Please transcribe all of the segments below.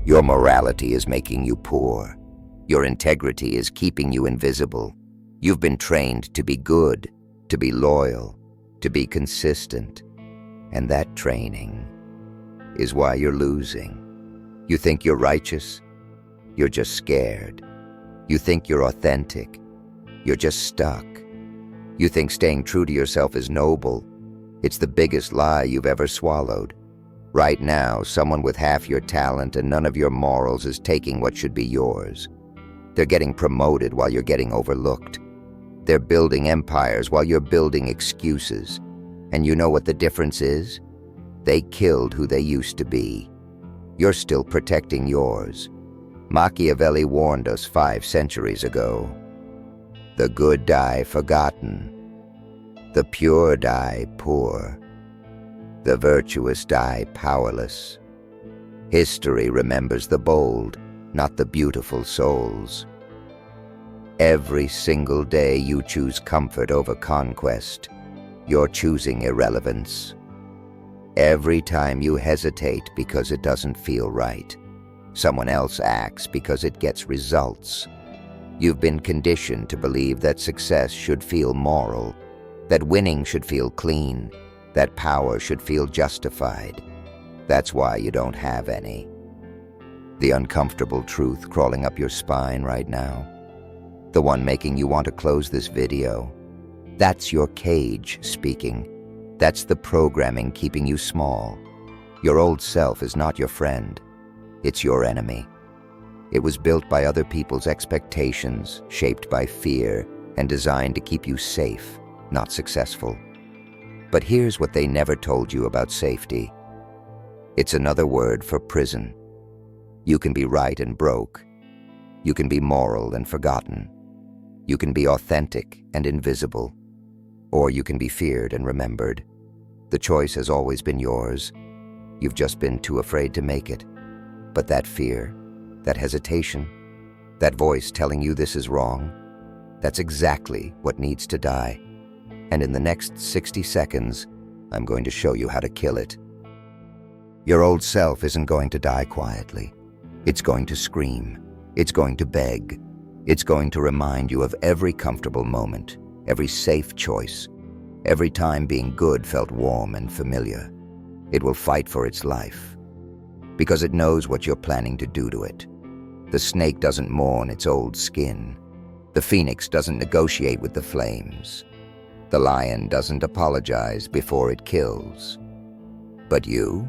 Your morality is making you poor. Your integrity is keeping you invisible. You've been trained to be good, to be loyal, to be consistent. And that training is why you're losing. You think you're righteous? You're just scared. You think you're authentic? You're just stuck. You think staying true to yourself is noble? It's the biggest lie you've ever swallowed. Right now, someone with half your talent and none of your morals is taking what should be yours. They're getting promoted while you're getting overlooked. They're building empires while you're building excuses. And you know what the difference is? They killed who they used to be. You're still protecting yours. Machiavelli warned us 5 centuries ago. The good die forgotten. The pure die poor. The virtuous die powerless. History remembers the bold, not the beautiful souls. Every single day you choose comfort over conquest. You're choosing irrelevance. Every time you hesitate because it doesn't feel right, someone else acts because it gets results. You've been conditioned to believe that success should feel moral, that winning should feel clean, that power should feel justified. That's why you don't have any. The uncomfortable truth crawling up your spine right now, the one making you want to close this video, that's your cage speaking. That's the programming keeping you small. Your old self is not your friend. It's your enemy. It was built by other people's expectations, shaped by fear, and designed to keep you safe, not successful. But here's what they never told you about safety. It's another word for prison. You can be right and broke. You can be moral and forgotten. You can be authentic and invisible. Or you can be feared and remembered. The choice has always been yours. You've just been too afraid to make it. But that fear, that hesitation, that voice telling you this is wrong, that's exactly what needs to die. And in the next 60 seconds, I'm going to show you how to kill it. Your old self isn't going to die quietly. It's going to scream. It's going to beg. It's going to remind you of every comfortable moment, every safe choice, every time being good felt warm and familiar. It will fight for its life, because it knows what you're planning to do to it. The snake doesn't mourn its old skin. The phoenix doesn't negotiate with the flames. The lion doesn't apologize before it kills. But you're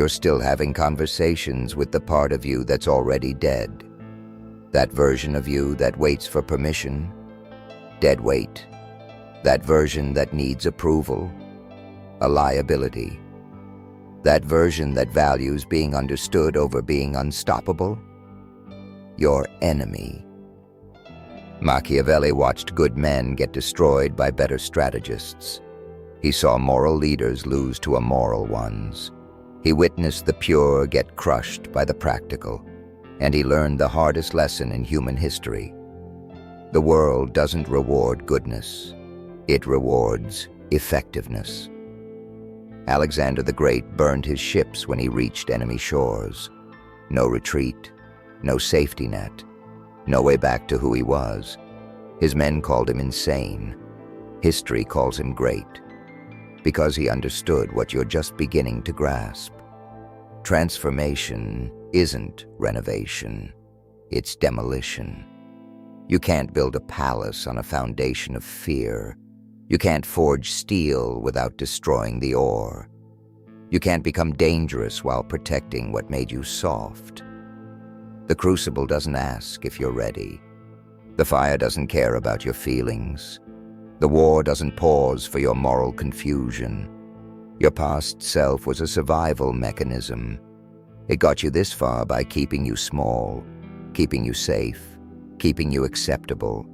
still having conversations with the part of you that's already dead. That version of you that waits for permission. Dead weight. That version that needs approval. A liability. That version that values being understood over being unstoppable. Your enemy. Machiavelli watched good men get destroyed by better strategists. He saw moral leaders lose to immoral ones. He witnessed the pure get crushed by the practical, and he learned the hardest lesson in human history. The world doesn't reward goodness. It rewards effectiveness. Alexander the Great burned his ships when he reached enemy shores. No retreat, no safety net, no way back to who he was. His men called him insane. History calls him great, because he understood what you're just beginning to grasp. Transformation isn't renovation, it's demolition. You can't build a palace on a foundation of fear. You can't forge steel without destroying the ore. You can't become dangerous while protecting what made you soft. The crucible doesn't ask if you're ready. The fire doesn't care about your feelings. The war doesn't pause for your moral confusion. Your past self was a survival mechanism. It got you this far by keeping you small, keeping you safe, keeping you acceptable.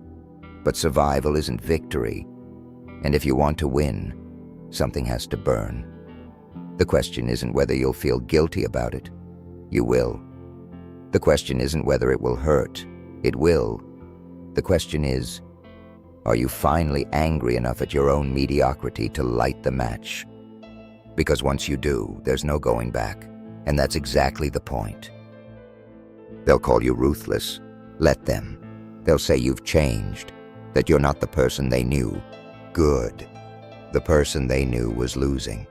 But survival isn't victory. And if you want to win, something has to burn. The question isn't whether you'll feel guilty about it. You will. The question isn't whether it will hurt. It will. The question is, are you finally angry enough at your own mediocrity to light the match? Because once you do, there's no going back. And that's exactly the point. They'll call you ruthless. Let them. They'll say you've changed, that you're not the person they knew. Good. The person they knew was losing.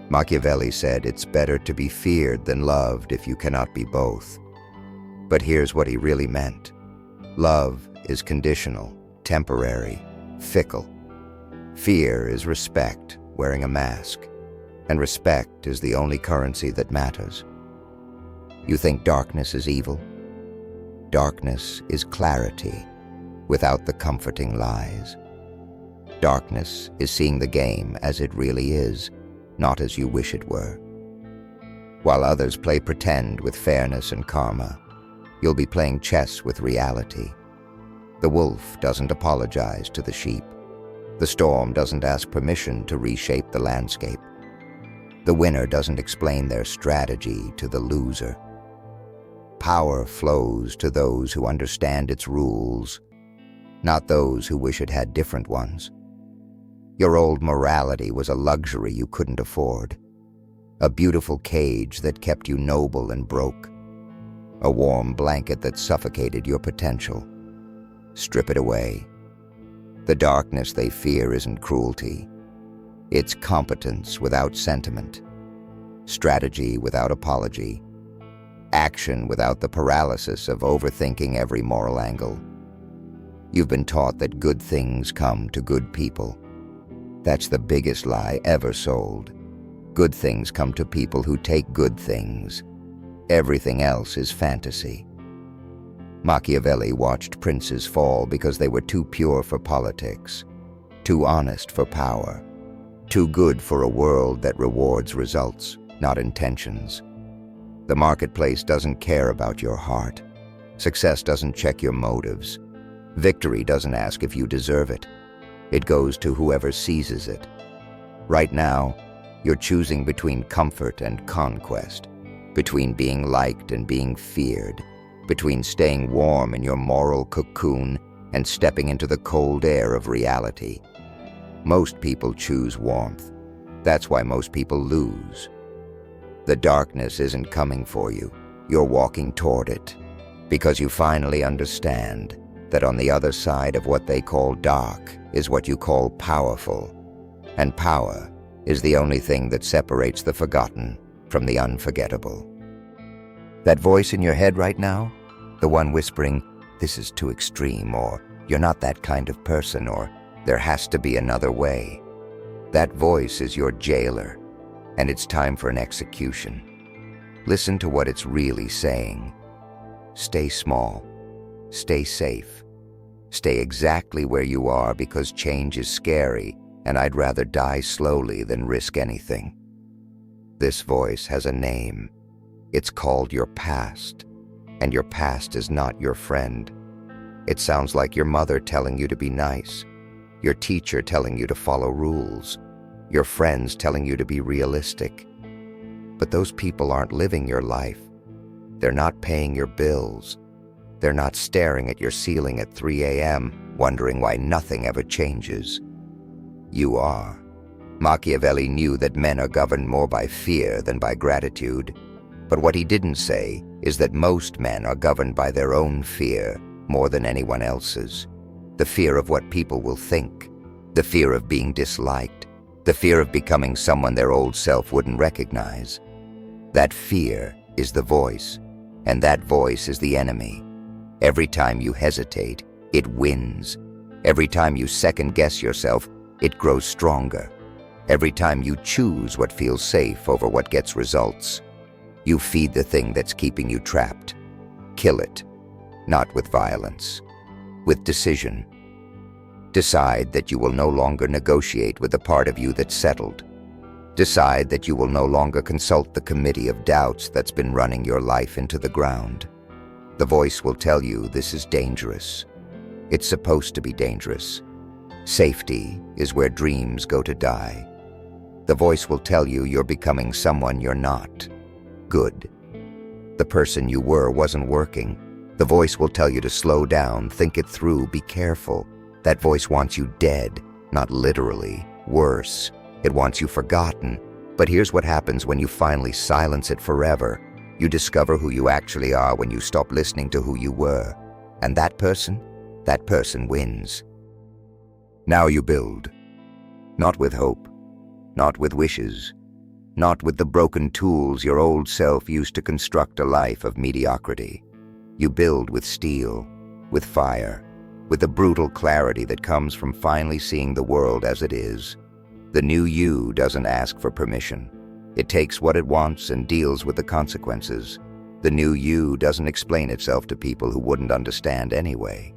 Machiavelli said it's better to be feared than loved if you cannot be both. But here's what he really meant. Love is conditional, temporary, fickle. Fear is respect, wearing a mask. And respect is the only currency that matters. You think darkness is evil? Darkness is clarity, without the comforting lies. Darkness is seeing the game as it really is, not as you wish it were. While others play pretend with fairness and karma, you'll be playing chess with reality. The wolf doesn't apologize to the sheep. The storm doesn't ask permission to reshape the landscape. The winner doesn't explain their strategy to the loser. Power flows to those who understand its rules, not those who wish it had different ones. Your old morality was a luxury you couldn't afford, a beautiful cage that kept you noble and broke, a warm blanket that suffocated your potential. Strip it away. The darkness they fear isn't cruelty. It's competence without sentiment, strategy without apology, action without the paralysis of overthinking every moral angle. You've been taught that good things come to good people. That's the biggest lie ever sold. Good things come to people who take good things. Everything else is fantasy. Machiavelli watched princes fall because they were too pure for politics, too honest for power, too good for a world that rewards results, not intentions. The marketplace doesn't care about your heart. Success doesn't check your motives. Victory doesn't ask if you deserve it. It goes to whoever seizes it. Right now, you're choosing between comfort and conquest, between being liked and being feared, between staying warm in your moral cocoon and stepping into the cold air of reality. Most people choose warmth. That's why most people lose. The darkness isn't coming for you. You're walking toward it, because you finally understand that on the other side of what they call dark is what you call powerful. And power is the only thing that separates the forgotten from the unforgettable. That voice in your head right now, the one whispering, "This is too extreme," or "You're not that kind of person," or "There has to be another way." That voice is your jailer, and it's time for an execution. Listen to what it's really saying. Stay small. Stay safe. Stay exactly where you are because change is scary, and I'd rather die slowly than risk anything. This voice has a name. It's called your past, and your past is not your friend. It sounds like your mother telling you to be nice, your teacher telling you to follow rules, your friends telling you to be realistic. But those people aren't living your life. They're not paying your bills. They're not staring at your ceiling at 3 a.m., wondering why nothing ever changes. You are. Machiavelli knew that men are governed more by fear than by gratitude. But what he didn't say is that most men are governed by their own fear more than anyone else's. The fear of what people will think, the fear of being disliked, the fear of becoming someone their old self wouldn't recognize. That fear is the voice, and that voice is the enemy. Every time you hesitate, it wins. Every time you second-guess yourself, it grows stronger. Every time you choose what feels safe over what gets results, you feed the thing that's keeping you trapped. Kill it, not with violence, with decision. Decide that you will no longer negotiate with the part of you that's settled. Decide that you will no longer consult the committee of doubts that's been running your life into the ground. The voice will tell you this is dangerous. It's supposed to be dangerous. Safety is where dreams go to die. The voice will tell you you're becoming someone you're not. Good. The person you were wasn't working. The voice will tell you to slow down, think it through, be careful. That voice wants you dead, not literally. Worse, it wants you forgotten, But here's what happens when you finally silence it forever. You discover who you actually are when you stop listening to who you were. And that person wins. Now you build. Not with hope, not with wishes, not with the broken tools your old self used to construct a life of mediocrity. You build with steel, with fire, with the brutal clarity that comes from finally seeing the world as it is. The new you doesn't ask for permission. It takes what it wants and deals with the consequences. The new you doesn't explain itself to people who wouldn't understand anyway.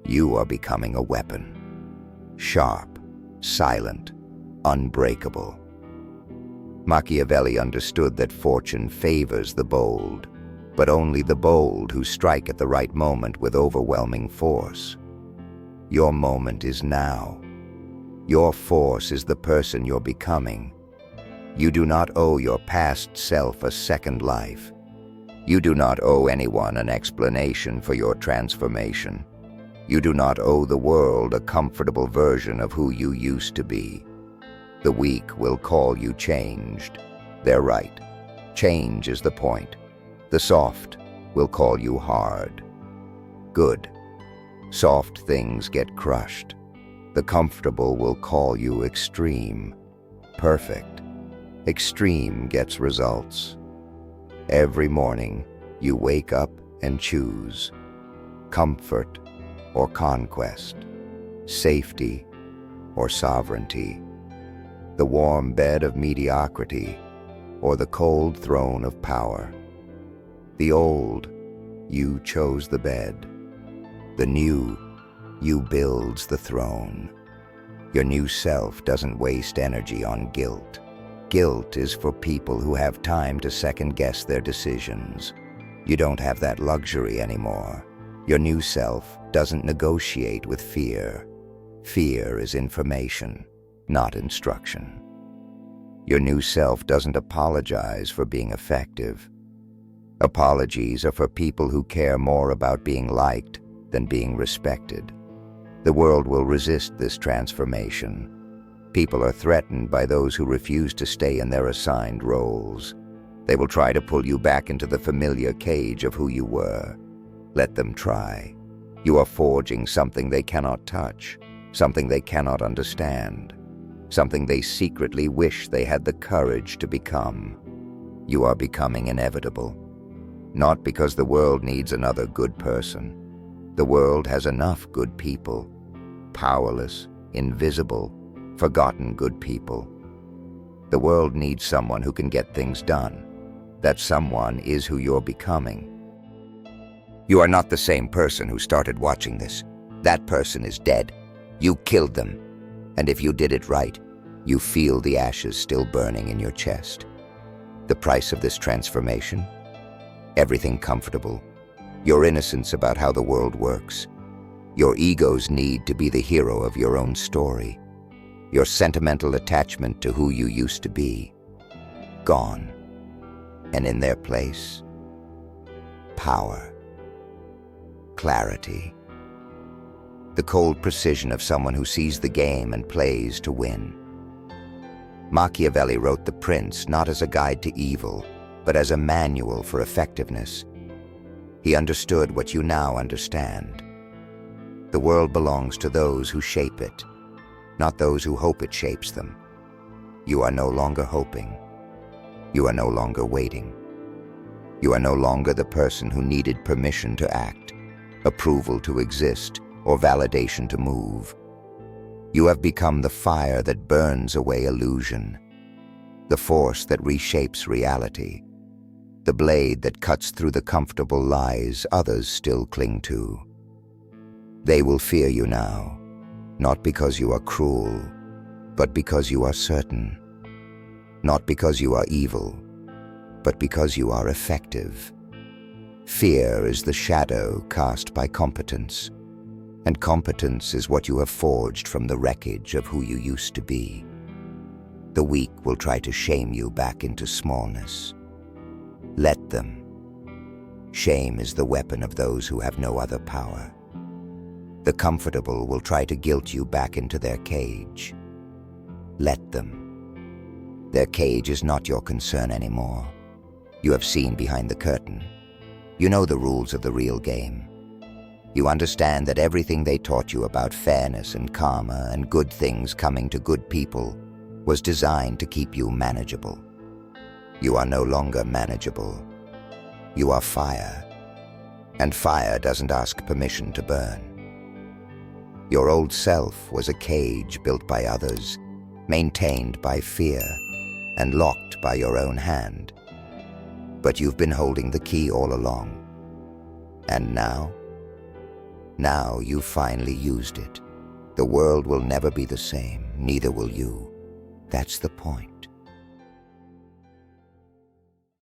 You are becoming a weapon. Sharp, silent, unbreakable. Machiavelli understood that fortune favors the bold, but only the bold who strike at the right moment with overwhelming force. Your moment is now. Your force is the person you're becoming. You do not owe your past self a second life. You do not owe anyone an explanation for your transformation. You do not owe the world a comfortable version of who you used to be. The weak will call you changed. They're right. Change is the point. The soft will call you hard. Good. Soft things get crushed. The comfortable will call you extreme. Perfect. Extreme gets results. Every morning, you wake up and choose comfort or conquest, safety or sovereignty, the warm bed of mediocrity or the cold throne of power. The old, you chose the bed. The new, you builds the throne. Your new self doesn't waste energy on guilt. Guilt is for people who have time to second-guess their decisions. You don't have that luxury anymore. Your new self doesn't negotiate with fear. Fear is information, not instruction. Your new self doesn't apologize for being effective. Apologies are for people who care more about being liked than being respected. The world will resist this transformation. People are threatened by those who refuse to stay in their assigned roles. They will try to pull you back into the familiar cage of who you were. Let them try. You are forging something they cannot touch, something they cannot understand, something they secretly wish they had the courage to become. You are becoming inevitable. Not because the world needs another good person. The world has enough good people. Powerless, invisible, forgotten good people. The world needs someone who can get things done. That someone is who you're becoming. You are not the same person who started watching this. That person is dead. You killed them. And if you did it right, you feel the ashes still burning in your chest. The price of this transformation? Everything comfortable. Your innocence about how the world works. Your ego's need to be the hero of your own story. Your sentimental attachment to who you used to be. Gone. And in their place, power. Clarity. The cold precision of someone who sees the game and plays to win. Machiavelli wrote The Prince not as a guide to evil, but as a manual for effectiveness. He understood what you now understand. The world belongs to those who shape it, not those who hope it shapes them. You are no longer hoping. You are no longer waiting. You are no longer the person who needed permission to act, approval to exist, or validation to move. You have become the fire that burns away illusion, the force that reshapes reality, the blade that cuts through the comfortable lies others still cling to. They will fear you now, not because you are cruel, but because you are certain. Not because you are evil, but because you are effective. Fear is the shadow cast by competence, and competence is what you have forged from the wreckage of who you used to be. The weak will try to shame you back into smallness. Let them. Shame is the weapon of those who have no other power. The comfortable will try to guilt you back into their cage. Let them. Their cage is not your concern anymore. You have seen behind the curtain. You know the rules of the real game. You understand that everything they taught you about fairness and karma and good things coming to good people was designed to keep you manageable. You are no longer manageable. You are fire, and fire doesn't ask permission to burn. Your old self was a cage built by others, maintained by fear, and locked by your own hand. But you've been holding the key all along. And now you've finally used it. The world will never be the same, neither will you. That's the point.